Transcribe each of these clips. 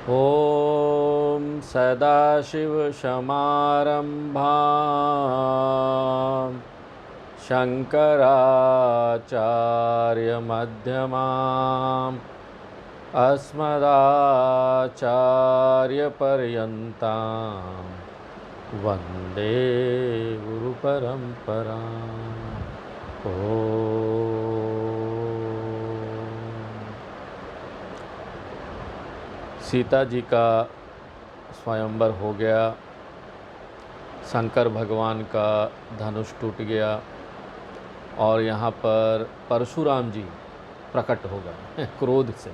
ॐ सदाशिवसमारम्भां शङ्कराचार्यमध्यमाम् अस्मदाचार्यपर्यन्तां वन्दे गुरुपरम्पराम्। सीता जी का स्वयंवर हो गया, शंकर भगवान का धनुष टूट गया और यहाँ पर परशुराम जी प्रकट हो गए क्रोध से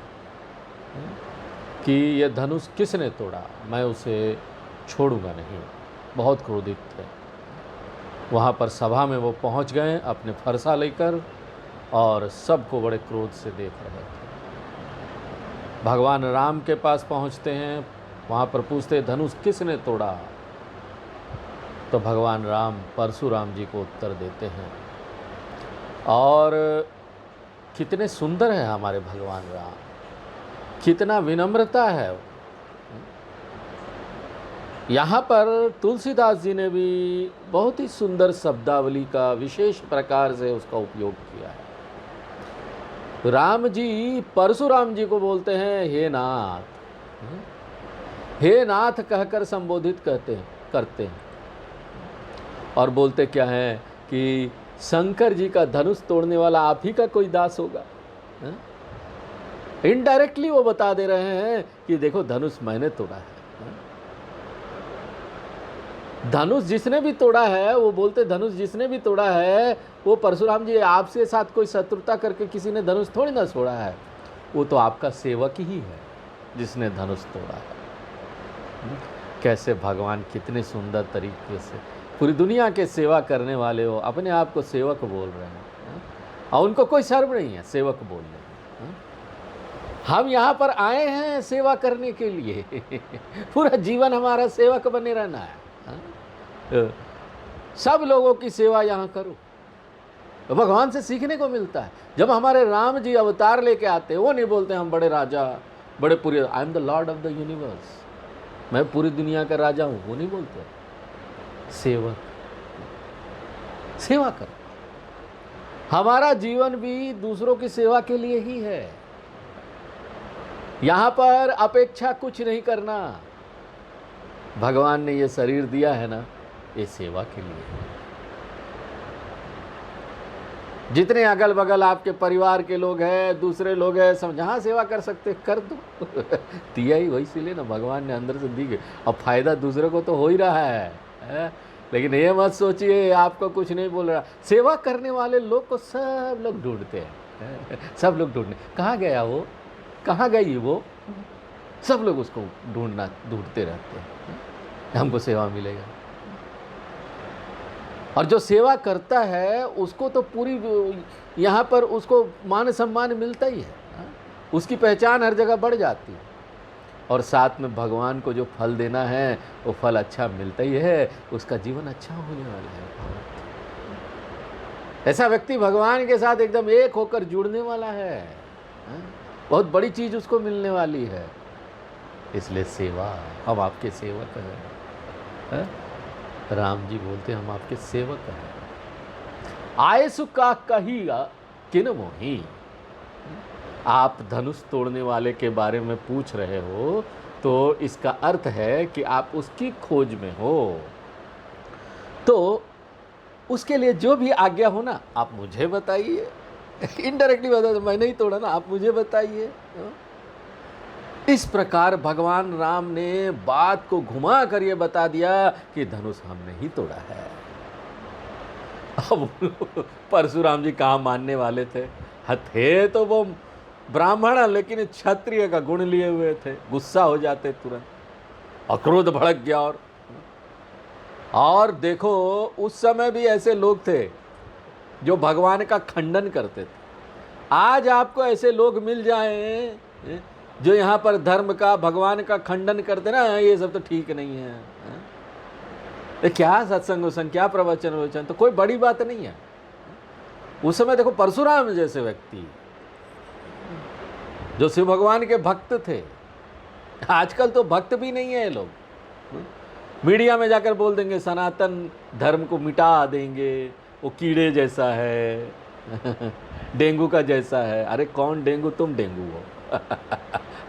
कि यह धनुष किसने तोड़ा, मैं उसे छोड़ूंगा नहीं। बहुत क्रोधित थे। वहाँ पर सभा में वो पहुँच गए अपने फरसा लेकर और सबको बड़े क्रोध से देख रहे थे। भगवान राम के पास पहुँचते हैं, वहाँ पर पूछते धनुष किसने तोड़ा, तो भगवान राम परशुराम जी को उत्तर देते हैं। और कितने सुंदर हैं हमारे भगवान राम, कितना विनम्रता है। यहाँ पर तुलसीदास जी ने भी बहुत ही सुंदर शब्दावली का विशेष प्रकार से उसका उपयोग किया है। राम जी परशुराम जी को बोलते हैं हे नाथ, हे नाथ कहकर संबोधित करते हैं और बोलते क्या है कि शंकर जी का धनुष तोड़ने वाला आप ही का कोई दास होगा। इनडायरेक्टली वो बता दे रहे हैं कि देखो धनुष मैंने तोड़ा है। धनुष जिसने भी तोड़ा है, वो बोलते धनुष जिसने भी तोड़ा है वो परशुराम जी, आपसे साथ कोई शत्रुता करके किसी ने धनुष थोड़ी ना छोड़ा है, वो तो आपका सेवक ही है जिसने धनुष तोड़ा है। कैसे भगवान कितने सुंदर तरीके से पूरी दुनिया के सेवा करने वाले हो, अपने आप को सेवक बोल रहे हैं और उनको कोई शर्म नहीं है सेवक बोलने में। हम यहाँ पर आए हैं सेवा करने के लिए पूरा जीवन हमारा सेवक बने रहना है। सब लोगों की सेवा यहाँ करो, तो भगवान से सीखने को मिलता है। जब हमारे राम जी अवतार लेके आते हैं, वो नहीं बोलते हम बड़े राजा, बड़े पूरे, I am the Lord of the universe, मैं पूरी दुनिया का राजा हूँ, वो नहीं बोलते। सेवक, सेवा करो। हमारा जीवन भी दूसरों की सेवा के लिए ही है। यहाँ पर अपेक्षा कुछ नहीं करना। भगवान ने ये शरीर दिया है ना, ये सेवा के लिए। जितने अगल बगल आपके परिवार के लोग हैं, दूसरे लोग हैं, सब जहाँ सेवा कर सकते कर दो दिया ही वही, इसीलिए ना भगवान ने अंदर से दी गई। अब फायदा दूसरे को तो हो ही रहा है? लेकिन ये मत सोचिए आपको कुछ नहीं बोल रहा। सेवा करने वाले लोग को सब लोग ढूंढते हैं सब लोग ढूंढने, कहाँ गया वो, कहाँ गई वो, सब लोग उसको ढूंढते रहते हैं, हमको सेवा मिलेगा। और जो सेवा करता है उसको तो पूरी यहाँ पर उसको मान सम्मान मिलता ही है, उसकी पहचान हर जगह बढ़ जाती है। और साथ में भगवान को जो फल देना है वो फल अच्छा मिलता ही है, उसका जीवन अच्छा होने वाला है। ऐसा व्यक्ति भगवान के साथ एकदम एक होकर जुड़ने वाला है, बहुत बड़ी चीज उसको मिलने वाली है। इसलिए सेवा, हम आपके सेवक हैं। राम जी बोलते हम आपके सेवक हैं। आए सुका कहिया किन मोही, आप धनुष तोड़ने वाले के बारे में पूछ रहे हो तो इसका अर्थ है कि आप उसकी खोज में हो, तो उसके लिए जो भी आज्ञा हो ना आप मुझे बताइए। इनडायरेक्टली बता दो, मैं नहीं तोड़ा ना, आप मुझे बताइए। इस प्रकार भगवान राम ने बात को घुमा कर ये बता दिया कि धनुष हमने ही तोड़ा है। अब परशुराम जी कहाँ मानने वाले थे? थे तो वो ब्राह्मण, लेकिन क्षत्रिय का गुण लिए हुए थे, गुस्सा हो जाते तुरंत, अक्रोध भड़क गया। और देखो उस समय भी ऐसे लोग थे जो भगवान का खंडन करते थे। आज आपको ऐसे लोग मिल जाएं जो यहाँ पर धर्म का, भगवान का खंडन करते ना, ये सब तो ठीक नहीं है। तो क्या सत्संग वत्संग, क्या प्रवचन वचन, तो कोई बड़ी बात नहीं है। उस समय देखो परशुराम जैसे व्यक्ति जो शिव भगवान के भक्त थे, आजकल तो भक्त भी नहीं है ये लोग। मीडिया में जाकर बोल देंगे सनातन धर्म को मिटा देंगे, वो कीड़े जैसा है, डेंगू का जैसा है। अरे कौन डेंगू? तुम डेंगू हो।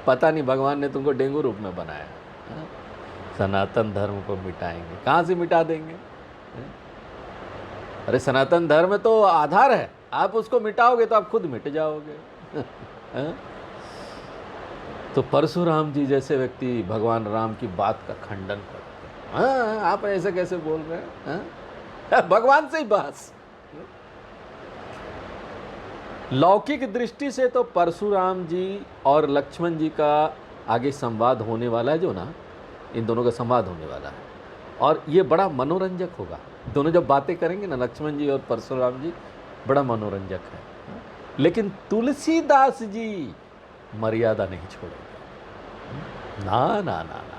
पता नहीं भगवान ने तुमको डेंगू रूप में बनाया। सनातन धर्म को मिटाएंगे, कहाँ से मिटा देंगे? अरे सनातन धर्म तो आधार है, आप उसको मिटाओगे तो आप खुद मिट जाओगे। तो परशुराम जी जैसे व्यक्ति भगवान राम की बात का खंडन करते हैं। हाँ, आप ऐसे कैसे बोल रहे हैं? हाँ? भगवान से ही बहस। लौकिक दृष्टि से तो परशुराम जी और लक्ष्मण जी का आगे संवाद होने वाला है, जो ना इन दोनों का संवाद होने वाला है, और ये बड़ा मनोरंजक होगा। दोनों जब बातें करेंगे ना, लक्ष्मण जी और परशुराम जी, बड़ा मनोरंजक है। लेकिन तुलसीदास जी मर्यादा नहीं छोड़ेंगे। ना ना ना ना,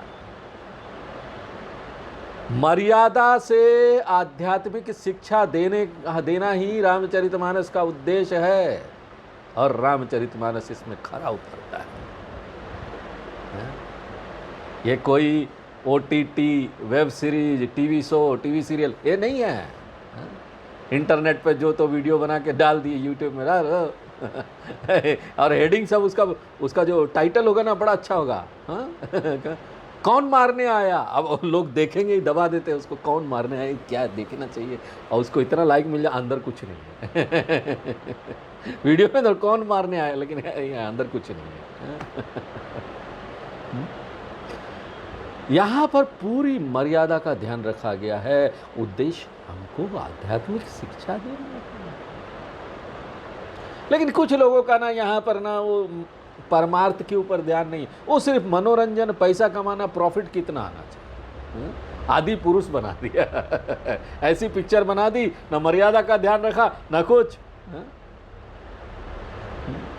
मर्यादा से आध्यात्मिक शिक्षा देना ही रामचरितमानस का उद्देश्य है, और रामचरितमानस इसमें खरा उतरता है। ये कोई OTT web series, TV show, TV serial ये नहीं है। इंटरनेट पे जो तो वीडियो बना के डाल दिए यूट्यूब में और हेडिंग सब उसका जो टाइटल होगा ना, बड़ा अच्छा होगा। कौन मारने आया? अब लोग देखेंगे ही, दबा देते हैं उसको, कौन मारने आया, क्या देखना चाहिए, और उसको इतना लाइक मिल जाए, अंदर कुछ नहीं है। वीडियो में तो कौन मारने आया, लेकिन अंदर कुछ नहीं है। यहाँ पर पूरी मर्यादा का ध्यान रखा गया है। उद्देश्य हमको आध्यात्मिक शिक्षा देना है। लेकिन कुछ लोगों का ना यहाँ पर ना वो परमार्थ के ऊपर ध्यान नहीं, वो सिर्फ मनोरंजन, पैसा कमाना, प्रॉफिट कितना आना चाहिए, आदि पुरुष बना दिया। ऐसी पिक्चर बना दी, ना मर्यादा का ध्यान रखा, ना कुछ।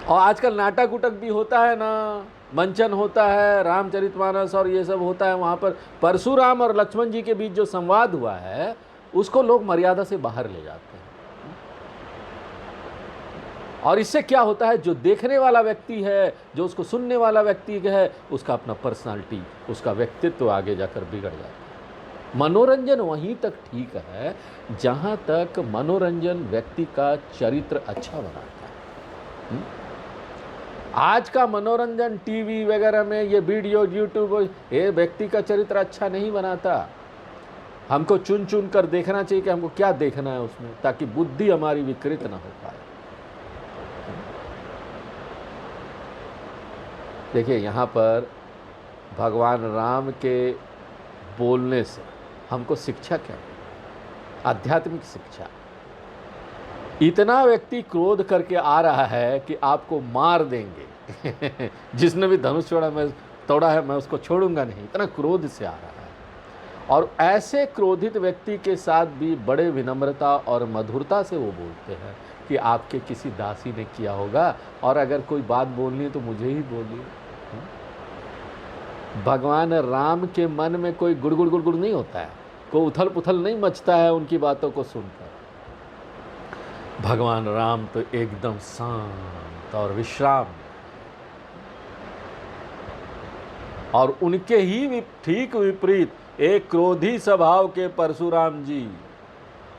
और आजकल नाटक उटक भी होता है ना, मंचन होता है, रामचरितमानस और ये सब होता है। वहाँ पर परशुराम और लक्ष्मण जी के बीच जो संवाद हुआ है, उसको लोग मर्यादा से बाहर ले जाते हैं। और इससे क्या होता है, जो देखने वाला व्यक्ति है, जो उसको सुनने वाला व्यक्ति है, उसका अपना पर्सनालिटी, उसका व्यक्तित्व आगे जाकर बिगड़ जाता है। मनोरंजन वहीं तक ठीक है जहाँ तक मनोरंजन व्यक्ति का चरित्र अच्छा बनाता है। आज का मनोरंजन टीवी वगैरह में, ये वीडियो यूट्यूब, ये व्यक्ति का चरित्र अच्छा नहीं बनाता। हमको चुन चुन कर देखना चाहिए कि हमको क्या देखना है उसमें, ताकि बुद्धि हमारी विकृत ना हो पाए। देखिए यहाँ पर भगवान राम के बोलने से हमको शिक्षा क्या है? आध्यात्मिक शिक्षा। इतना व्यक्ति क्रोध करके आ रहा है कि आपको मार देंगे। जिसने भी धनुष तोड़ा है मैं उसको छोड़ूंगा नहीं, इतना क्रोध से आ रहा है। और ऐसे क्रोधित व्यक्ति के साथ भी बड़े विनम्रता और मधुरता से वो बोलते हैं कि आपके किसी दासी ने किया होगा, और अगर कोई बात बोलनी है तो मुझे ही बोलिए। भगवान राम के मन में कोई गुड़गुड़ गुड़गुड़ नहीं होता है, कोई उथल पुथल नहीं मचता है उनकी बातों को सुनकर। भगवान राम तो एकदम शांत और विश्राम, और उनके ही ठीक विपरीत एक क्रोधी स्वभाव के परशुराम जी,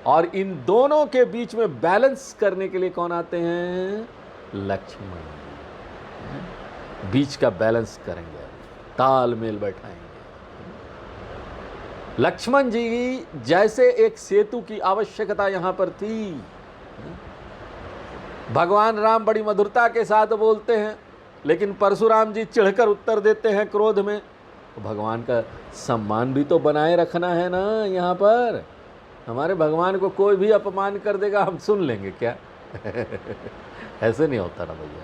और इन दोनों के बीच में बैलेंस करने के लिए कौन आते हैं? लक्ष्मण। बीच का बैलेंस करेंगे, तालमेल बैठाएंगे। लक्ष्मण जी जैसे एक सेतु की आवश्यकता यहां पर थी। भगवान राम बड़ी मधुरता के साथ बोलते हैं, लेकिन परशुराम जी चिढ़कर उत्तर देते हैं क्रोध में। तो भगवान का सम्मान भी तो बनाए रखना है ना। यहाँ पर हमारे भगवान को कोई भी अपमान कर देगा, हम सुन लेंगे क्या? ऐसे नहीं होता ना भैया।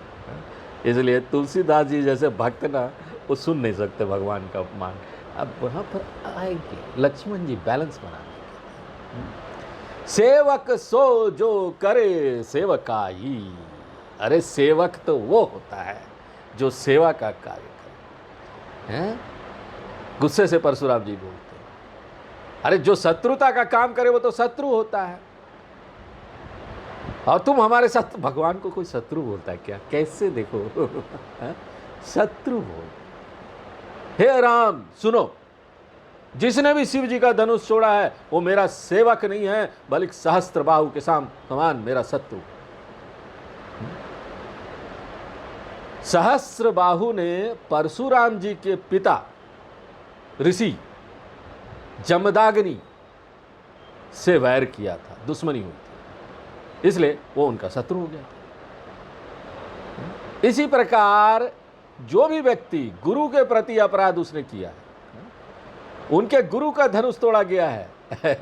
इसलिए तुलसीदास जी जैसे भक्त ना, वो सुन नहीं सकते भगवान का अपमान। अब वहाँ पर आएंगे लक्ष्मण जी बैलेंस बनाने। सेवक सो जो करे सेवकाई। अरे सेवक तो वो होता है जो सेवा का कार्य करे। हैं? गुस्से से परशुराम जी बोलते हैं, अरे जो शत्रुता का काम करे वो तो शत्रु होता है। और तुम हमारे साथ, भगवान को कोई शत्रु बोलता है क्या? कैसे देखो। शत्रु बोल। हे राम सुनो, जिसने भी शिव जी का धनुष छोड़ा है वो मेरा सेवक नहीं है, बल्कि सहस्त्रबाहु के समान मेरा शत्रु। सहस्त्रबाहु ने परशुराम जी के पिता ऋषि जमदाग्नि से वैर किया था, दुश्मनी हुई थी, इसलिए वो उनका शत्रु हो गया था। इसी प्रकार जो भी व्यक्ति गुरु के प्रति अपराध उसने किया है, उनके गुरु का धनुष तोड़ा गया है।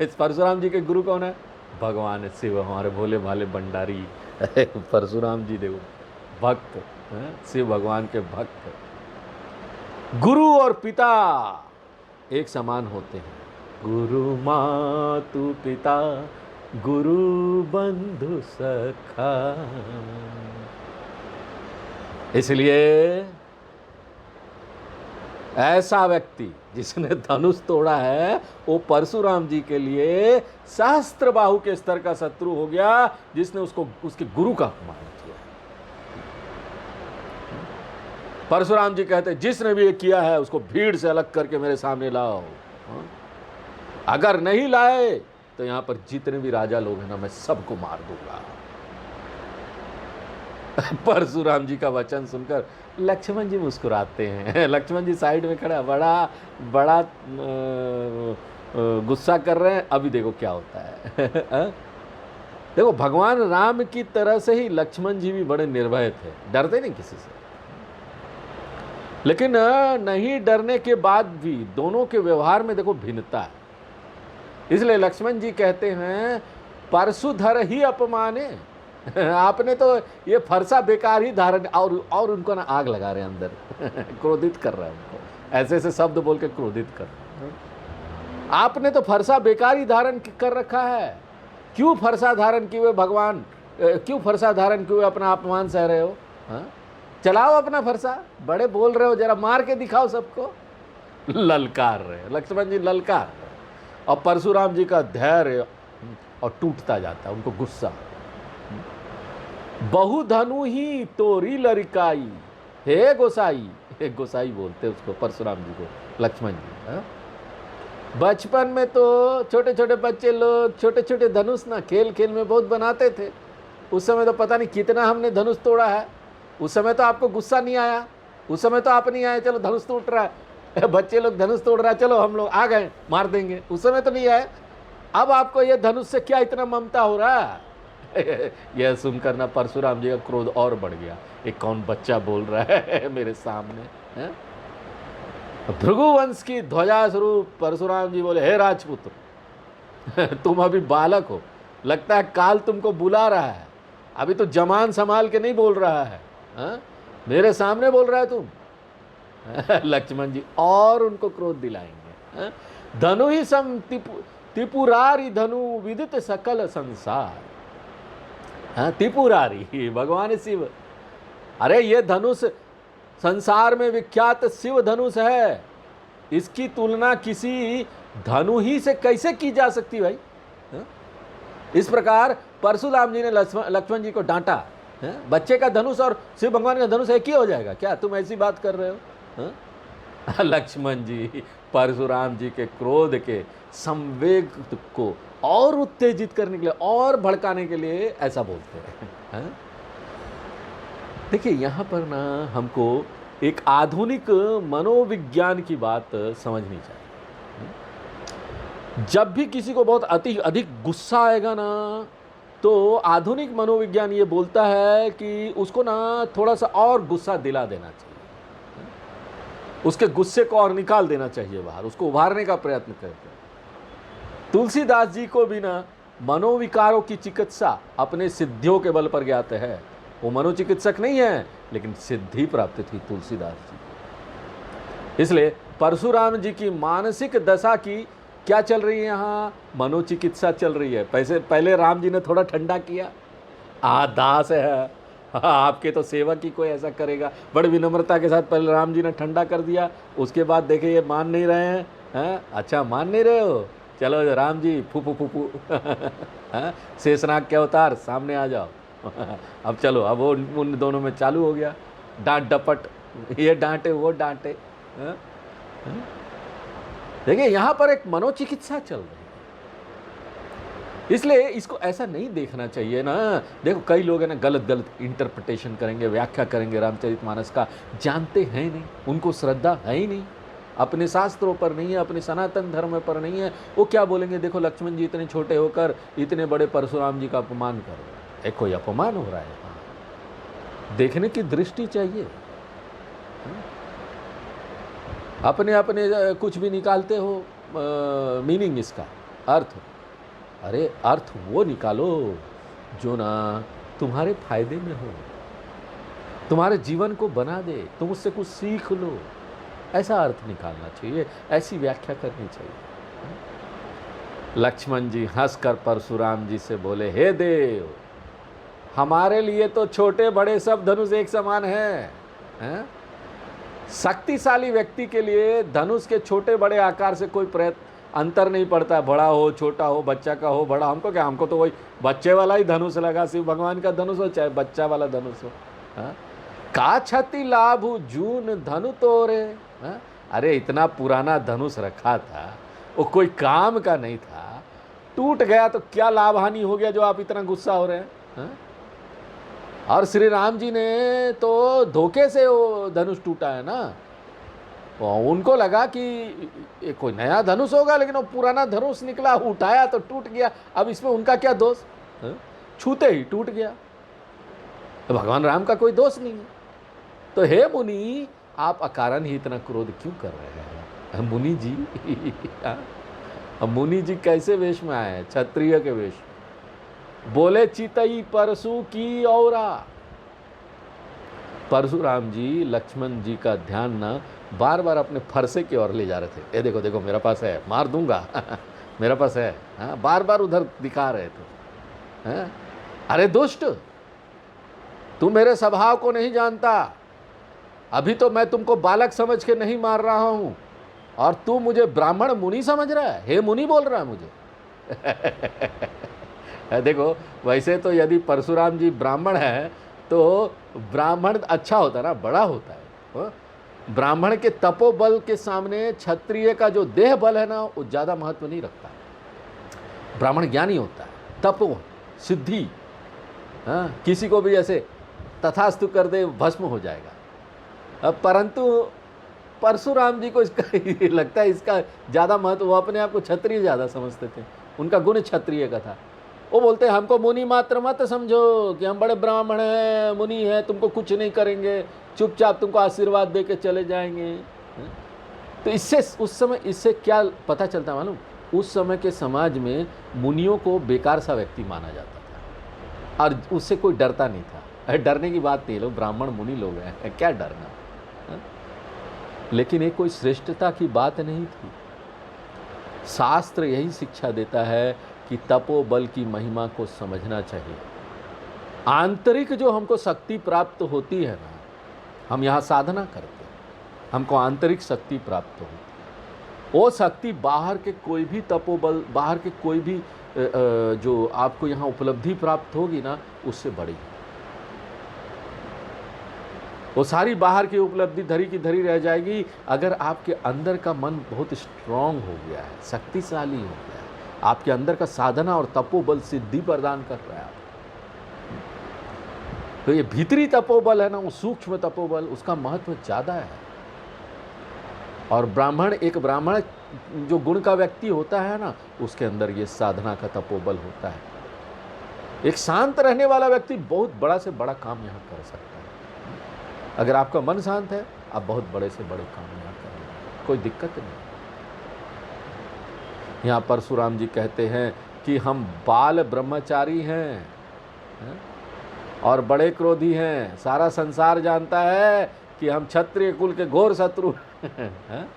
इस परशुराम जी के गुरु कौन है? भगवान शिव, हमारे भोले भाले भंडारी परशुराम जी देखो, भक्त, शिव भगवान के भक्त। गुरु और पिता एक समान होते हैं। गुरु मातु पिता गुरु बंधु सखा। इसलिए ऐसा व्यक्ति जिसने धनुष तोड़ा है वो परशुराम जी के लिए सहस्त्रबाहु के स्तर का शत्रु हो गया, जिसने उसको उसके गुरु का अपमान किया। परशुराम जी कहते जिसने भी ये किया है उसको भीड़ से अलग करके मेरे सामने लाओ। अगर नहीं लाए तो यहां पर जितने भी राजा लोग हैं ना, मैं सबको मार दूंगा। परशुराम जी का वचन सुनकर लक्ष्मण जी मुस्कुराते हैं। लक्ष्मण जी साइड में खड़ा बड़ा गुस्सा कर रहे हैं। अभी देखो क्या होता है। देखो भगवान राम की तरह से ही लक्ष्मण जी भी बड़े निर्भय थे, डरते नहीं किसी से। लेकिन नहीं डरने के बाद भी दोनों के व्यवहार में देखो भिन्नता है। इसलिए लक्ष्मण जी कहते हैं परशुधर ही अपमाने। आपने तो ये फरसा बेकार ही धारण, और उनको ना आग लगा रहे हैं अंदर। क्रोधित कर रहा है उनको, ऐसे ऐसे शब्द बोल के क्रोधित कर रहे हैं। आपने तो फरसा बेकार ही धारण कर रखा है। क्यों फरसा धारण किए हुए भगवान, क्यों फरसा धारण किए हुए अपना अपमान सह रहे हो? हाँ, चलाओ अपना फरसा, बड़े बोल रहे हो, जरा मार के दिखाओ सबको। ललकार रहे लक्ष्मण जी, ललकार रहे। और परशुराम जी का धैर्य और टूटता जाता है, उनको गुस्सा। बहुधनु ही तोरी लरिकाई, हे गोसाई। हे गोसाई बोलते उसको, परशुराम जी को, लक्ष्मण जी। बचपन में तो छोटे छोटे बच्चे लोग छोटे छोटे धनुष ना खेल खेल में बहुत बनाते थे। उस समय तो पता नहीं कितना हमने धनुष तोड़ा है। उस समय तो आपको गुस्सा नहीं आया, उस समय तो आप नहीं आए, चलो धनुष टूट रहा है, बच्चे लोग धनुष तोड़ रहा है, चलो हम लोग आ गए मार देंगे। उस समय तो नहीं आए। अब आपको ये धनुष से क्या इतना ममता हो रहा है? यह सुनकर ना परशुराम जी का क्रोध और बढ़ गया। एक कौन बच्चा बोल रहा है मेरे सामने? भृगुवंश की ध्वजा स्वरूप परशुराम जी बोले, हे राजपुत्र, तुम अभी बालक हो, लगता है काल तुमको बुला रहा है। अभी तो जमान संभाल के नहीं बोल रहा है, मेरे सामने बोल रहा है तुम। लक्ष्मण जी और उनको क्रोध दिलाएंगे। धनु ही सम त्रिपुरारी धनु विदित सकल संसार। त्रिपुरारी भगवान शिव। अरे ये धनुष संसार में विख्यात शिव धनुष है, इसकी तुलना किसी धनु ही से कैसे की जा सकती भाई? इस प्रकार परशुराम जी ने लक्ष्मण जी को डांटा। बच्चे का धनुष और शिव भगवान का धनुष एक ही हो जाएगा क्या? तुम ऐसी बात कर रहे हो? लक्ष्मण जी परशुराम जी के क्रोध के संवेग को और उत्तेजित करने के लिए और भड़काने के लिए ऐसा बोलते हैं। देखिए यहाँ पर ना हमको एक आधुनिक मनोविज्ञान की बात समझनी चाहिए। जब भी किसी को बहुत अधिक गुस्सा आएगा ना, तो आधुनिक मनोविज्ञान ये बोलता है कि उसको ना थोड़ा सा और गुस्सा दिला देना चाहिए, उसके गुस्से को और निकाल देना चाहिए बाहर, उसको उभारने का प्रयत्न करते हैं। तुलसीदास जी को भी ना मनोविकारों की चिकित्सा अपने सिद्धियों के बल पर ज्ञात है। वो मनोचिकित्सक नहीं है, लेकिन सिद्धि प्राप्त थी तुलसीदास जी को। इसलिए परशुराम जी की मानसिक दशा की क्या चल रही है यहाँ? मनोचिकित्सा चल रही है। पहले राम जी ने थोड़ा ठंडा किया, दास है, आपके तो सेवक ही कोई ऐसा करेगा। बड़ी विनम्रता के साथ पहले राम जी ने ठंडा कर दिया। उसके बाद देखे ये मान नहीं रहे हैं। अच्छा मान नहीं रहे हो, चलो राम जी फूफू फूफू शेषनाग के अवतार, सामने आ जाओ। अब चलो, अब वो उन दोनों में चालू हो गया डांट डपट, ये डांटे वो डांटे। देखिए यहाँ पर एक मनोचिकित्सा चल रही है, इसलिए इसको ऐसा नहीं देखना चाहिए ना। देखो कई लोग है ना गलत गलत इंटरप्रिटेशन करेंगे, व्याख्या करेंगे रामचरितमानस का, जानते हैं नहीं, उनको श्रद्धा है ही नहीं, अपने शास्त्रों पर नहीं है, अपने सनातन धर्म पर नहीं है। वो क्या बोलेंगे, देखो लक्ष्मण जी इतने छोटे होकर इतने बड़े परशुराम जी का अपमान कर रहे हैं। एक कोई अपमान हो रहा है, देखने की दृष्टि चाहिए। अपने अपने कुछ भी निकालते हो मीनिंग, इसका अर्थ। अरे अर्थ वो निकालो जो ना तुम्हारे फायदे में हो, तुम्हारे जीवन को बना दे, तुम उससे कुछ सीख लो, ऐसा अर्थ निकालना चाहिए, ऐसी व्याख्या करनी चाहिए। लक्ष्मण जी हंसकर परशुराम जी से बोले, हे देव, हमारे लिए तो छोटे बड़े सब धनुष एक समान हैं। शक्तिशाली व्यक्ति के लिए धनुष के छोटे बड़े आकार से कोई अंतर नहीं पड़ता, बड़ा हो छोटा हो, बच्चा का हो बड़ा, हमको क्या, हमको तो वही बच्चे वाला ही धनुष लगा, शिव भगवान का धनुष हो चाहे बच्चा वाला धनुष हो। का क्षति लाभ जून धनु तोरे। अरे इतना पुराना धनुष रखा था, वो कोई काम का नहीं था, टूट गया तो क्या लाभ हानि हो गया जो आप इतना गुस्सा हो रहे हैं। और श्री राम जी ने तो धोखे से वो धनुष टूटा है ना, उनको लगा कि ये कोई नया धनुष होगा, लेकिन वो पुराना धनुष निकला, उठाया तो टूट गया। अब इसमें उनका क्या दोष, छूते ही टूट गया, तो भगवान राम का कोई दोष नहीं है। तो हे मुनि, आप अकारण ही इतना क्रोध क्यों कर रहे हैं। मुनि जी मुनि जी कैसे वेश में आए हैं, क्षत्रिय के वेश में। बोले चितई परशु की औरा। परशुराम जी लक्ष्मण जी का ध्यान ना बार बार अपने फरसे की ओर ले जा रहे थे। ये देखो देखो मेरा पास है, मार दूंगा मेरा पास है। बार बार उधर दिखा रहे थे। अरे दुष्ट, तू मेरे स्वभाव को नहीं जानता, अभी तो मैं तुमको बालक समझ के नहीं मार रहा हूं, और तू मुझे ब्राह्मण मुनि समझ रहा है, हे मुनि बोल रहा है मुझे। देखो वैसे तो यदि परशुराम जी ब्राह्मण है तो ब्राह्मण अच्छा होता ना, बड़ा होता है। ब्राह्मण के तपोबल के सामने क्षत्रिय का जो देह बल है ना, वो ज़्यादा महत्व नहीं रखता। ब्राह्मण ज्ञानी होता है, तपो सिद्धि, किसी को भी ऐसे तथास्तु कर दे भस्म हो जाएगा। परंतु परशुराम जी को इसका लगता है इसका ज़्यादा महत्व, वो अपने आप को क्षत्रिय ज़्यादा समझते थे, उनका गुण क्षत्रिय का था। वो बोलते हैं हमको मुनि मात्र मत समझो कि हम बड़े ब्राह्मण हैं, मुनि हैं, तुमको कुछ नहीं करेंगे, चुपचाप तुमको आशीर्वाद दे के चले जाएंगे। तो इससे उस समय इससे क्या पता चलता मालूम, उस समय के समाज में मुनियों को बेकार सा व्यक्ति माना जाता था, और उससे कोई डरता नहीं था। डरने की बात नहीं, लोग ब्राह्मण मुनि लोग हैं, क्या डरना। लेकिन ये कोई श्रेष्ठता की बात नहीं थी। शास्त्र यही शिक्षा देता है कि तपोबल की महिमा को समझना चाहिए। आंतरिक जो हमको शक्ति प्राप्त होती है ना, हम यहाँ साधना करते हैं, हमको आंतरिक शक्ति प्राप्त होती है। वो शक्ति बाहर के कोई भी तपोबल, बाहर के कोई भी जो आपको यहाँ उपलब्धि प्राप्त होगी ना, उससे बड़ी। वो सारी बाहर की उपलब्धि धरी की धरी रह जाएगी अगर आपके अंदर का मन बहुत स्ट्रांग हो गया है, शक्तिशाली हो गया है, आपके अंदर का साधना और तपोबल सिद्धि प्रदान कर रहा है आप। तो ये भीतरी तपोबल है ना, वो सूक्ष्म तपोबल, उसका महत्व ज़्यादा है। और ब्राह्मण, एक ब्राह्मण जो गुण का व्यक्ति होता है ना, उसके अंदर ये साधना का तपोबल होता है। एक शांत रहने वाला व्यक्ति बहुत बड़ा से बड़ा काम यहाँ कर सकता है। अगर आपका मन शांत है, आप बहुत बड़े से बड़े काम यहाँ कर रहे हैं, कोई दिक्कत नहीं। यहाँ परशुराम जी कहते हैं कि हम बाल ब्रह्मचारी हैं और बड़े क्रोधी हैं, सारा संसार जानता है कि हम क्षत्रिय कुल के घोर शत्रु हैं।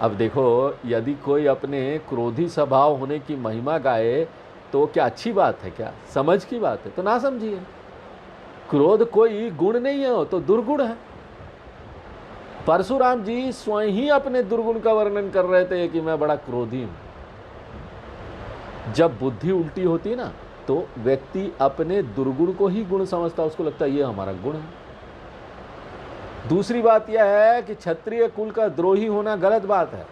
अब देखो, यदि कोई अपने क्रोधी स्वभाव होने की महिमा गाए तो क्या अच्छी बात है, क्या समझ की बात है? तो ना समझिए। क्रोध कोई गुण नहीं है, तो दुर्गुण है। परशुराम जी स्वयं ही अपने दुर्गुण का वर्णन कर रहे थे कि मैं बड़ा क्रोधी हूं। जब बुद्धि उल्टी होती ना, तो व्यक्ति अपने दुर्गुण को ही गुण समझता, उसको लगता है ये हमारा गुण है। दूसरी बात यह है कि क्षत्रिय कुल का द्रोही होना गलत बात है।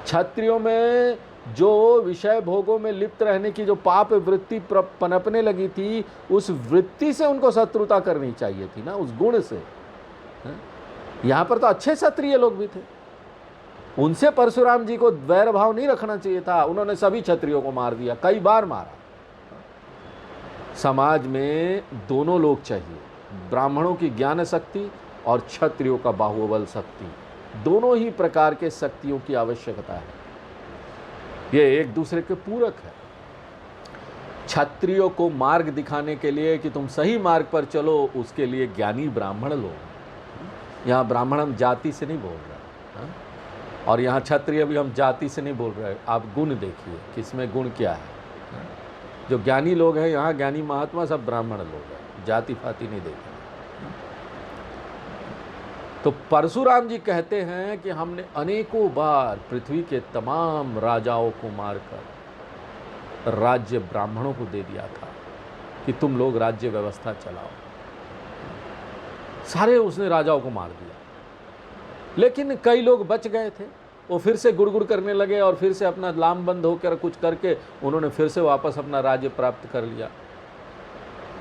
क्षत्रियों में जो विषय भोगों में लिप्त रहने की जो पाप वृत्ति पनपने लगी थी, उस वृत्ति से उनको शत्रुता करनी चाहिए थी ना, उस गुण से। यहां पर तो अच्छे क्षत्रिय लोग भी थे, उनसे परशुराम जी को वैर भाव नहीं रखना चाहिए था। उन्होंने सभी क्षत्रियों को मार दिया, कई बार मारा। समाज में दोनों लोग चाहिए, ब्राह्मणों की ज्ञान शक्ति और क्षत्रियों का बाहुबल शक्ति, दोनों ही प्रकार के शक्तियों की आवश्यकता है। ये एक दूसरे के पूरक है। क्षत्रियों को मार्ग दिखाने के लिए कि तुम सही मार्ग पर चलो, उसके लिए ज्ञानी ब्राह्मण लोग। यहाँ ब्राह्मण हम जाति से नहीं बोल रहे, और यहाँ क्षत्रिय भी हम जाति से नहीं बोल रहे। आप गुण देखिए, किसमें गुण क्या है। जो ज्ञानी लोग हैं यहाँ, ज्ञानी महात्मा सब ब्राह्मण लोग हैं, जाति फाति नहीं देखते। तो परशुराम जी कहते हैं कि हमने अनेकों बार पृथ्वी के तमाम राजाओं को मारकर राज्य ब्राह्मणों को दे दिया था कि तुम लोग राज्य व्यवस्था चलाओ। सारे उसने राजाओं को मार दिया, लेकिन कई लोग बच गए थे। वो फिर से गुड़गुड़ करने लगे और फिर से अपना लाम बंद होकर कुछ करके उन्होंने फिर से वापस अपना राज्य प्राप्त कर लिया।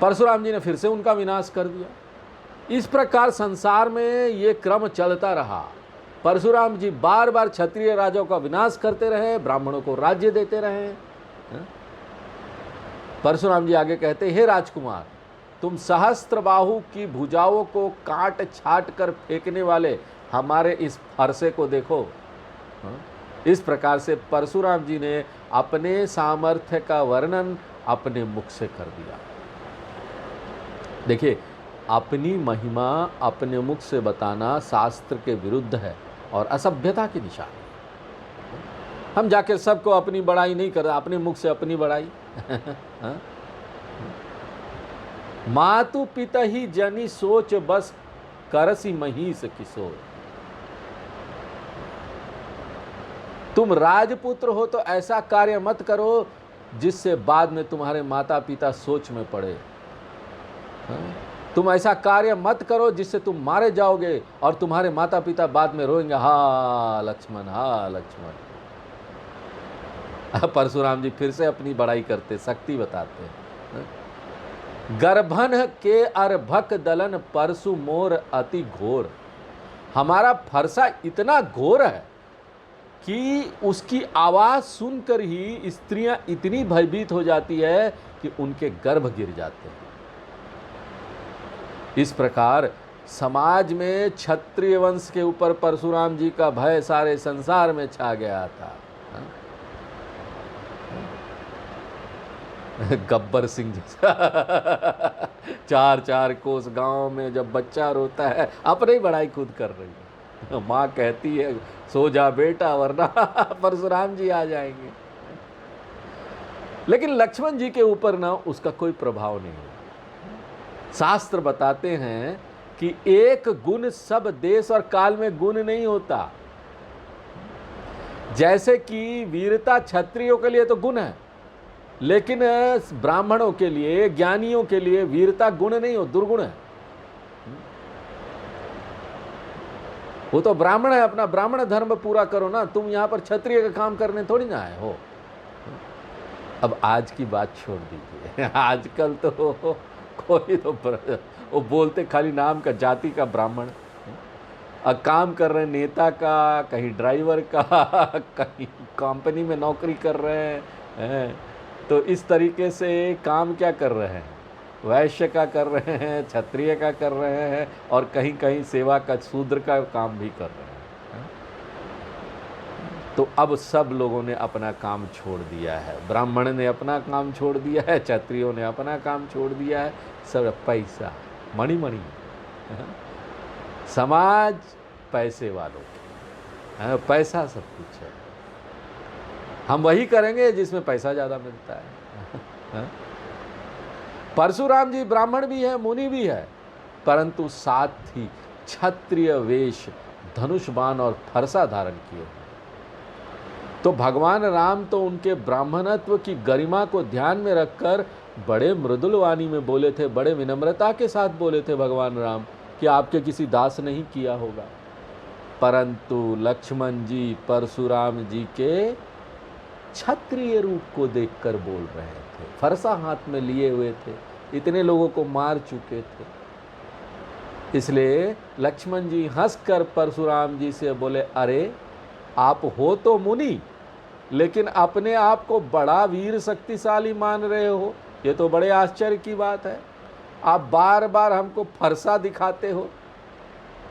परशुराम जी ने फिर से उनका विनाश कर दिया। इस प्रकार संसार में ये क्रम चलता रहा। परशुराम जी बार बार क्षत्रिय राजाओं का विनाश करते रहे, ब्राह्मणों को राज्य देते रहे। परशुराम जी आगे कहते, हे राजकुमार, तुम सहस्त्रबाहु की भुजाओं को काट छाट कर फेंकने वाले हमारे इस फरसे को देखो। इस प्रकार से परशुराम जी ने अपने सामर्थ्य का वर्णन अपने मुख से कर दिया। देखिए, अपनी महिमा अपने मुख से बताना शास्त्र के विरुद्ध है और असभ्यता की निशानी। हम जाके सबको अपनी बड़ाई नहीं कर रहे, अपने मुख से अपनी बड़ाई। मातु पिता ही जनी सोच बस करसी महिष किशोर। तुम राजपुत्र हो तो ऐसा कार्य मत करो जिससे बाद में तुम्हारे माता पिता सोच में पड़े। तुम ऐसा कार्य मत करो जिससे तुम मारे जाओगे और तुम्हारे माता पिता बाद में रोएंगे, हा लक्ष्मण, हा लक्ष्मण। परशुराम जी फिर से अपनी बड़ाई करते, शक्ति बताते। गर्भन के अर्भक दलन परशु मोर अति घोर। हमारा फरसा इतना घोर है कि उसकी आवाज सुनकर ही स्त्रियां इतनी भयभीत हो जाती है कि उनके गर्भ गिर जाते हैं। इस प्रकार समाज में क्षत्रिय वंश के ऊपर परशुराम जी का भय सारे संसार में छा गया था। गब्बर सिंह जैसा 4-4 कोस गांव में जब बच्चा रोता है, अपनी बड़ाई खुद कर रही है। माँ कहती है सो जा बेटा वरना परशुराम जी आ जाएंगे। लेकिन लक्ष्मण जी के ऊपर ना उसका कोई प्रभाव नहीं है। शास्त्र बताते हैं कि एक गुण सब देश और काल में गुण नहीं होता। जैसे कि वीरता क्षत्रियों के लिए तो गुण है, लेकिन ब्राह्मणों के लिए, ज्ञानियों के लिए वीरता गुण नहीं हो, दुर्गुण है। वो तो ब्राह्मण है, अपना ब्राह्मण धर्म पूरा करो ना। तुम यहां पर क्षत्रिय का काम करने थोड़ी ना आए हो। अब आज की बात छोड़ दीजिए, आजकल तो कोई तो वो बोलते खाली नाम का, जाति का ब्राह्मण। अब काम कर रहे हैं नेता का, कहीं ड्राइवर का, कहीं कंपनी में नौकरी कर रहे हैं। तो इस तरीके से काम क्या कर रहे हैं, वैश्य का कर रहे हैं, क्षत्रिय का कर रहे हैं, और कहीं कहीं सेवा का, शूद्र का काम भी कर रहे हैं। तो अब सब लोगों ने अपना काम छोड़ दिया है। ब्राह्मण ने अपना काम छोड़ दिया है, क्षत्रियों ने अपना काम छोड़ दिया है। सब पैसा, मणि मणि। समाज पैसे वालों की, पैसा सब कुछ है। हम वही करेंगे जिसमें पैसा ज़्यादा मिलता है। परशुराम जी ब्राह्मण भी है, मुनि भी है, परंतु साथ ही क्षत्रिय वेश, धनुष बाण और फरसा धारण किए। तो भगवान राम तो उनके ब्राह्मणत्व की गरिमा को ध्यान में रखकर बड़े मृदुल वाणी में बोले थे, बड़े विनम्रता के साथ बोले थे भगवान राम कि आपके किसी दास ने ही किया होगा। परंतु लक्ष्मण जी परशुराम जी के क्षत्रिय रूप को देखकर बोल रहे थे, फरसा हाथ में लिए हुए थे, इतने लोगों को मार चुके थे। इसलिए लक्ष्मण जी हंसकर परशुराम जी से बोले, अरे आप हो तो मुनि, लेकिन अपने आप को बड़ा वीर शक्तिशाली मान रहे हो, ये तो बड़े आश्चर्य की बात है। आप बार बार हमको फरसा दिखाते हो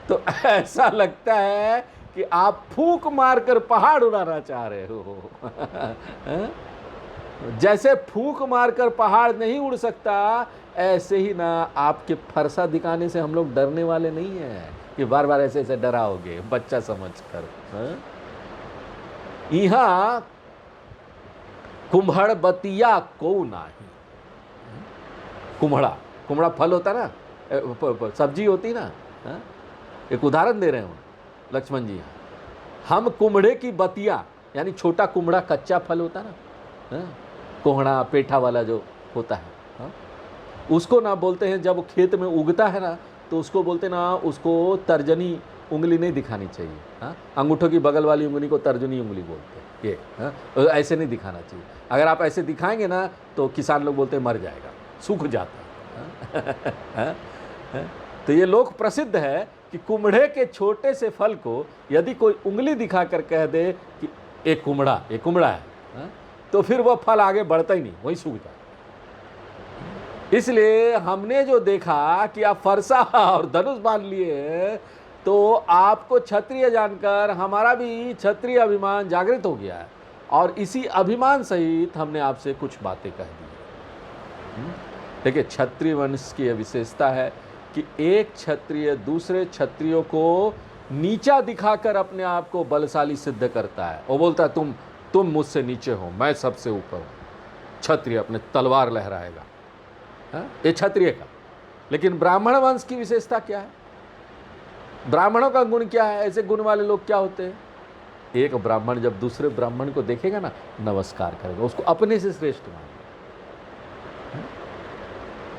तो ऐसा लगता है कि आप फूंक मारकर पहाड़ उड़ाना चाह रहे हो। जैसे फूंक मारकर पहाड़ नहीं उड़ सकता, ऐसे ही ना आपके फरसा दिखाने से हम लोग डरने वाले नहीं हैं कि बार बार ऐसे ऐसे डराओगे बच्चा समझकर। यहाँ कुम्हड़ बतिया को नाही। कुम्हड़ा फल होता ना, सब्जी होती ना। एक उदाहरण दे रहे हैं लक्ष्मण जी। हम कुम्हड़े की बतिया, यानी छोटा कुम्हड़ा कच्चा फल होता ना, कोहड़ा पेठा वाला जो होता है, उसको ना बोलते हैं, जब खेत में उगता है ना तो उसको बोलते ना, उसको तर्जनी उंगली नहीं दिखानी चाहिए। अंगूठों की बगल वाली उंगली को तर्जनी उंगली बोलते हैं। ये ऐसे नहीं दिखाना चाहिए। अगर आप ऐसे दिखाएंगे ना तो किसान लोग बोलते हैं मर जाएगा, सूख जाता है। तो ये लोक प्रसिद्ध है कि कुम्हड़े के छोटे से फल को यदि कोई उंगली दिखाकर कह दे कि एक कुम्हड़ा है, तो फिर वह फल आगे बढ़ता ही नहीं, वही सूख जाता। इसलिए हमने जो देखा कि आप फरसा और धनुष बांध लिए, तो आपको क्षत्रिय जानकर हमारा भी क्षत्रिय अभिमान जागृत हो गया है, और इसी अभिमान सहित हमने आपसे कुछ बातें कह दी। देखिए, क्षत्रिय वंश की यह विशेषता है कि एक क्षत्रिय दूसरे क्षत्रियों को नीचा दिखाकर अपने आप को बलशाली सिद्ध करता है। वो बोलता है तुम मुझसे नीचे हो, मैं सबसे ऊपर हूँ। क्षत्रिय अपने तलवार लहराएगा, ये क्षत्रिय का। लेकिन ब्राह्मण वंश की विशेषता क्या है? ब्राह्मणों का गुण क्या है? ऐसे गुण वाले लोग क्या होते हैं? एक ब्राह्मण जब दूसरे ब्राह्मण को देखेगा ना, नमस्कार करेगा, उसको अपने से श्रेष्ठ मानेगा।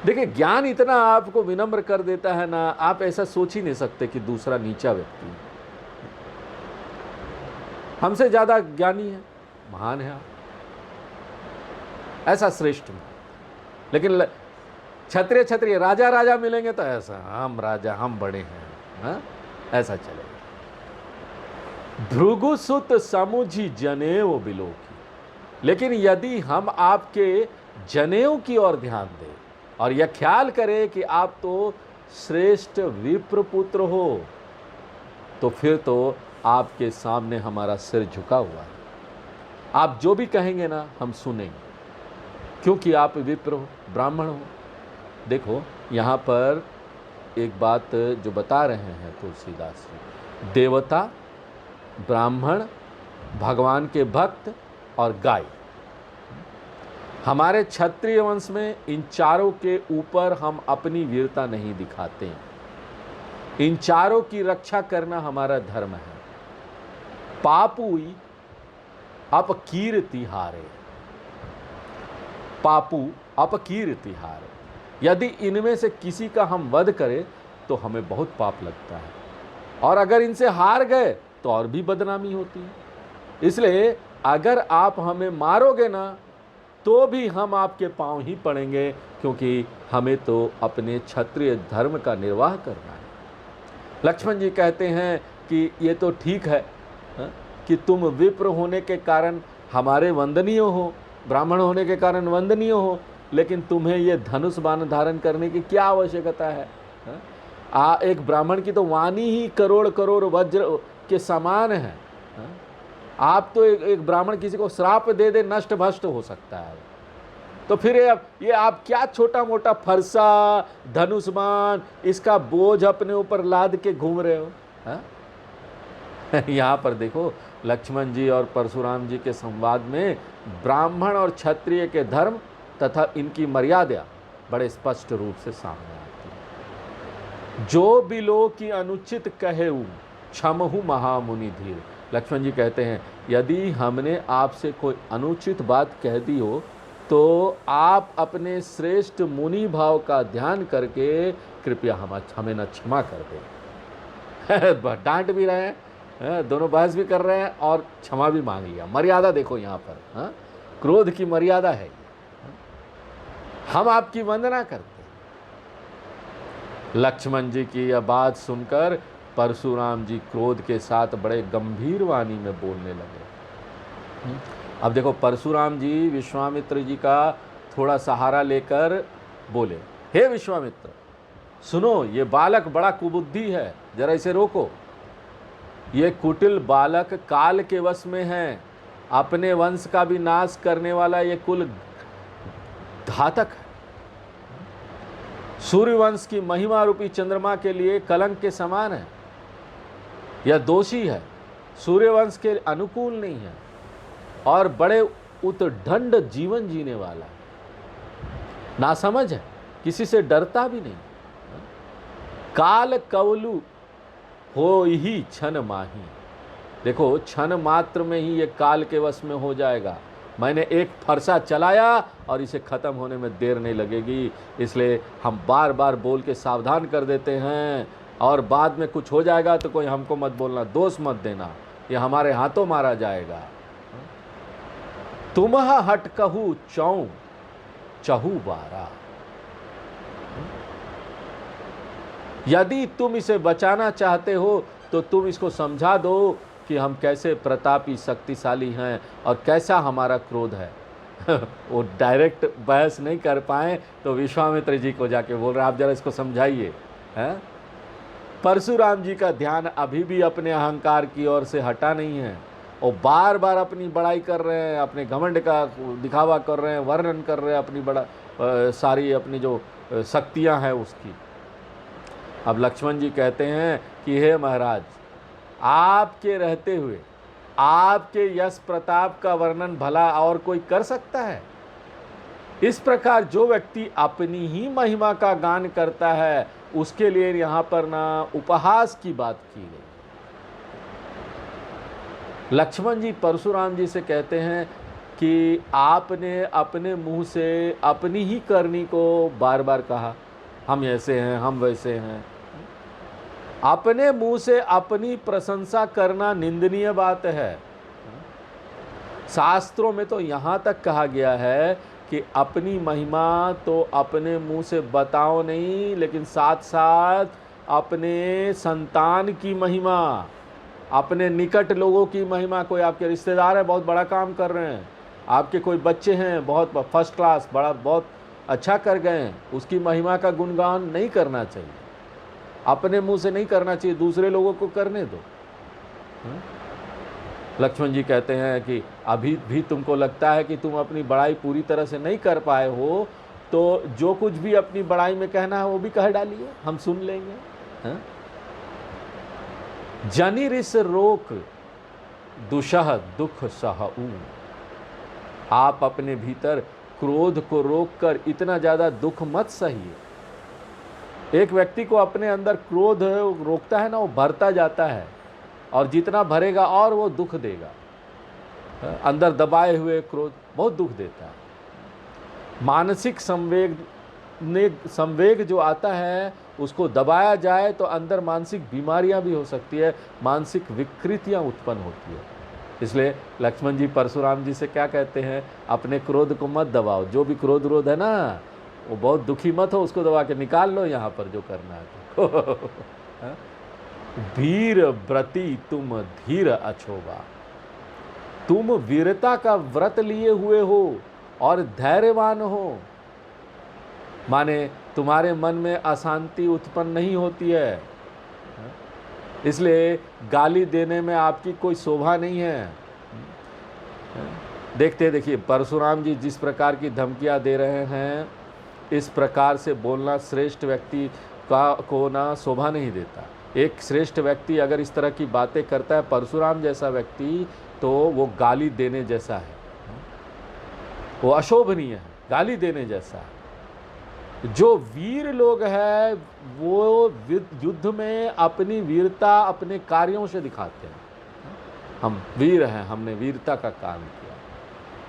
देखिए, ज्ञान इतना आपको विनम्र कर देता है ना, आप ऐसा सोच ही नहीं सकते कि दूसरा नीचा व्यक्ति है। हमसे ज्यादा ज्ञानी है, महान है, ऐसा श्रेष्ठ है। लेकिन क्षत्रिय राजा मिलेंगे तो ऐसा, हम राजा, हम बड़े हैं, ऐसा चलेगा। भृगुसुत समुझी जनेऊ बिलोकी। लेकिन यदि हम आपके जनेऊ की ओर ध्यान दें और यह ख्याल करें कि आप तो श्रेष्ठ विप्रपुत्र हो, तो फिर तो आपके सामने हमारा सिर झुका हुआ है। आप जो भी कहेंगे ना, हम सुनेंगे, क्योंकि आप विप्र हो, ब्राह्मण हो। देखो, यहाँ पर एक बात जो बता रहे हैं तुलसीदास जी, देवता, ब्राह्मण, भगवान के भक्त और गाय, हमारे क्षत्रिय वंश में इन चारों के ऊपर हम अपनी वीरता नहीं दिखाते। इन चारों की रक्षा करना हमारा धर्म है। पापुई अपकीर्ति हारे, पापू अपकीर्ति हारे। यदि इनमें से किसी का हम वध करें तो हमें बहुत पाप लगता है, और अगर इनसे हार गए तो और भी बदनामी होती है। इसलिए अगर आप हमें मारोगे ना, तो भी हम आपके पांव ही पड़ेंगे, क्योंकि हमें तो अपने क्षत्रिय धर्म का निर्वाह करना है। लक्ष्मण जी कहते हैं कि ये तो ठीक है कि तुम विप्र होने के कारण हमारे वंदनीय हो, ब्राह्मण होने के कारण वंदनीय हो, लेकिन तुम्हें ये धनुष बाण धारण करने की क्या आवश्यकता है? एक ब्राह्मण की तो वाणी ही करोड़ करोड़ वज्र के समान है। आप तो एक ब्राह्मण किसी को श्राप दे दे, नष्ट भ्रष्ट हो सकता है। तो फिर ये आप क्या छोटा मोटा फरसा, धनुष बाण, इसका बोझ अपने ऊपर लाद के घूम रहे हो? यहाँ पर देखो, लक्ष्मण जी और परशुराम जी के संवाद में ब्राह्मण और क्षत्रिय के धर्म तथा इनकी मर्यादा बड़े स्पष्ट रूप से सामने आती है। जो बिलो की अनुचित कहेऊ क्षमहु महामुनि धीर। लक्ष्मण जी कहते हैं, यदि हमने आपसे कोई अनुचित बात कह दी हो तो आप अपने श्रेष्ठ मुनि भाव का ध्यान करके कृपया हमें न क्षमा कर दें। डांट भी रहे हैं, दोनों बहस भी कर रहे हैं और क्षमा भी मांग लिया। मर्यादा देखो यहाँ पर, हाँ? क्रोध की मर्यादा है। हम आपकी वंदना करते। लक्ष्मण जी की यह बात सुनकर परशुराम जी क्रोध के साथ बड़े गंभीर वाणी में बोलने लगे। अब देखो, परशुराम जी विश्वामित्र जी का थोड़ा सहारा लेकर बोले, हे विश्वामित्र, सुनो, ये बालक बड़ा कुबुद्धि है, जरा इसे रोको। ये कुटिल बालक काल के वश में है, अपने वंश का भी नाश करने वाला ये कुल घातक है। सूर्यवंश की महिमा रूपी चंद्रमा के लिए कलंक के समान है। यह दोषी है, सूर्यवंश के अनुकूल नहीं है और बड़े उद्दंड जीवन जीने वाला है। नासमझ है, किसी से डरता भी नहीं। काल कवलु हो ही क्षण माही। देखो, क्षण मात्र में ही ये काल के वश में हो जाएगा। मैंने एक फरसा चलाया और इसे ख़त्म होने में देर नहीं लगेगी। इसलिए हम बार बार बोल के सावधान कर देते हैं, और बाद में कुछ हो जाएगा तो कोई हमको मत बोलना, दोष मत देना, ये हमारे हाथों मारा जाएगा। तुम्ह हट कहू चौ चहु बारा। यदि तुम इसे बचाना चाहते हो तो तुम इसको समझा दो कि हम कैसे प्रतापी शक्तिशाली हैं और कैसा हमारा क्रोध है। वो डायरेक्ट बहस नहीं कर पाए तो विश्वामित्र जी को जाके बोल रहे, आप जरा इसको समझाइए। हैं? परशुराम जी का ध्यान अभी भी अपने अहंकार की ओर से हटा नहीं है। वो बार बार अपनी बड़ाई कर रहे हैं, अपने घमंड का दिखावा कर रहे हैं, वर्णन कर रहे हैं अपनी सारी अपनी जो शक्तियां हैं उसकी। अब लक्ष्मण जी कहते हैं कि हे महाराज, आपके रहते हुए आपके यश प्रताप का वर्णन भला और कोई कर सकता है? इस प्रकार जो व्यक्ति अपनी ही महिमा का गान करता है उसके लिए यहाँ पर ना उपहास की बात की गई। लक्ष्मण जी परशुराम जी से कहते हैं कि आपने अपने मुंह से अपनी ही करनी को बार बार कहा, हम ऐसे हैं, हम वैसे हैं। अपने मुंह से अपनी प्रशंसा करना निंदनीय बात है। शास्त्रों में तो यहाँ तक कहा गया है कि अपनी महिमा तो अपने मुंह से बताओ नहीं, लेकिन साथ साथ अपने संतान की महिमा, अपने निकट लोगों की महिमा। कोई आपके रिश्तेदार है, बहुत बड़ा काम कर रहे हैं, आपके कोई बच्चे हैं बहुत फर्स्ट क्लास, बहुत अच्छा कर गए हैं, उसकी महिमा का गुणगान नहीं करना चाहिए। अपने मुंह से नहीं करना चाहिए, दूसरे लोगों को करने दो। लक्ष्मण जी कहते हैं कि अभी भी तुमको लगता है कि तुम अपनी बड़ाई पूरी तरह से नहीं कर पाए हो, तो जो कुछ भी अपनी बड़ाई में कहना है वो भी कह डालिए, हम सुन लेंगे। जनि रिस रोक दुषह दुख सहऊ। आप अपने भीतर क्रोध को रोककर इतना ज़्यादा दुख मत सहिए। एक व्यक्ति को अपने अंदर क्रोध रोकता है ना, वो भरता जाता है और जितना भरेगा और वो दुख देगा। अंदर दबाए हुए क्रोध बहुत दुख देता है। मानसिक संवेग जो आता है उसको दबाया जाए तो अंदर मानसिक बीमारियां भी हो सकती है, मानसिक विकृतियां उत्पन्न होती है। इसलिए लक्ष्मण जी परशुराम जी से क्या कहते हैं, अपने क्रोध को मत दबाओ। जो भी क्रोध है ना, वो बहुत दुखी मत हो, उसको दबा के निकाल लो यहाँ पर जो करना है। वीर व्रती तुम धीर अछोबा। तुम वीरता का व्रत लिए हुए हो और धैर्यवान हो, माने तुम्हारे मन में अशांति उत्पन्न नहीं होती है, इसलिए गाली देने में आपकी कोई शोभा नहीं है। देखिए परशुराम जी जिस प्रकार की धमकियां दे रहे हैं, इस प्रकार से बोलना श्रेष्ठ व्यक्ति को ना शोभा नहीं देता। एक श्रेष्ठ व्यक्ति अगर इस तरह की बातें करता है, परशुराम जैसा व्यक्ति, तो वो गाली देने जैसा है, वो अशोभनीय है, गाली देने जैसा है। जो वीर लोग हैं वो युद्ध में अपनी वीरता अपने कार्यों से दिखाते हैं। हम वीर हैं, हमने वीरता का काम किया।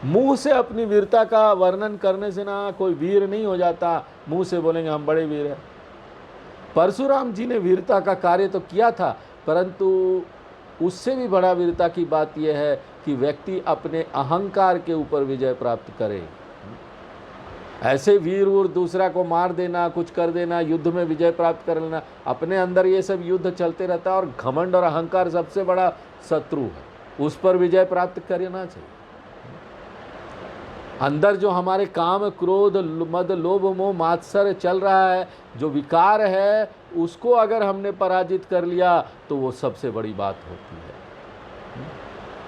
मुंह से अपनी वीरता का वर्णन करने से ना कोई वीर नहीं हो जाता, मुंह से बोलेंगे हम बड़े वीर हैं। परशुराम जी ने वीरता का कार्य तो किया था, परंतु उससे भी बड़ा वीरता की बात यह है कि व्यक्ति अपने अहंकार के ऊपर विजय प्राप्त करे। ऐसे वीर उर दूसरा को मार देना, कुछ कर देना, युद्ध में विजय प्राप्त कर लेना, अपने अंदर ये सब युद्ध चलते रहता है। और घमंड और अहंकार सबसे बड़ा शत्रु है, उस पर विजय प्राप्त करना चाहिए। अंदर जो हमारे काम क्रोध मद लोभ मोह मात्सर्य चल रहा है, जो विकार है, उसको अगर हमने पराजित कर लिया तो वो सबसे बड़ी बात होती है।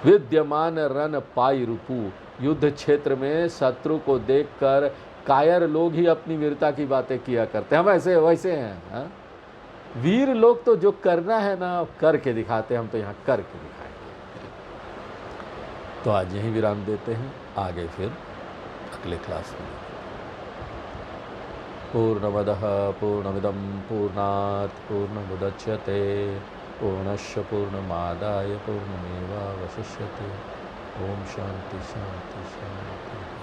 विद्यमान रन पाई रुपु, युद्ध क्षेत्र में शत्रु को देखकर कायर लोग ही अपनी वीरता की बातें किया करते हैं। हम ऐसे वैसे हैं हा? वीर लोग तो जो करना है ना करके दिखाते हैं, हम तो यहाँ करके दिखाएंगे। तो आज यहीं विराम देते हैं, आगे फिर अगले क्लास में। पूर्णमदः पूर्णमिदं पूर्णात् पूर्णमुदच्यते पूर्णस्य पूर्णमादाय पूर्णमेवावशिष्यते। ओम शांति शांति शांति।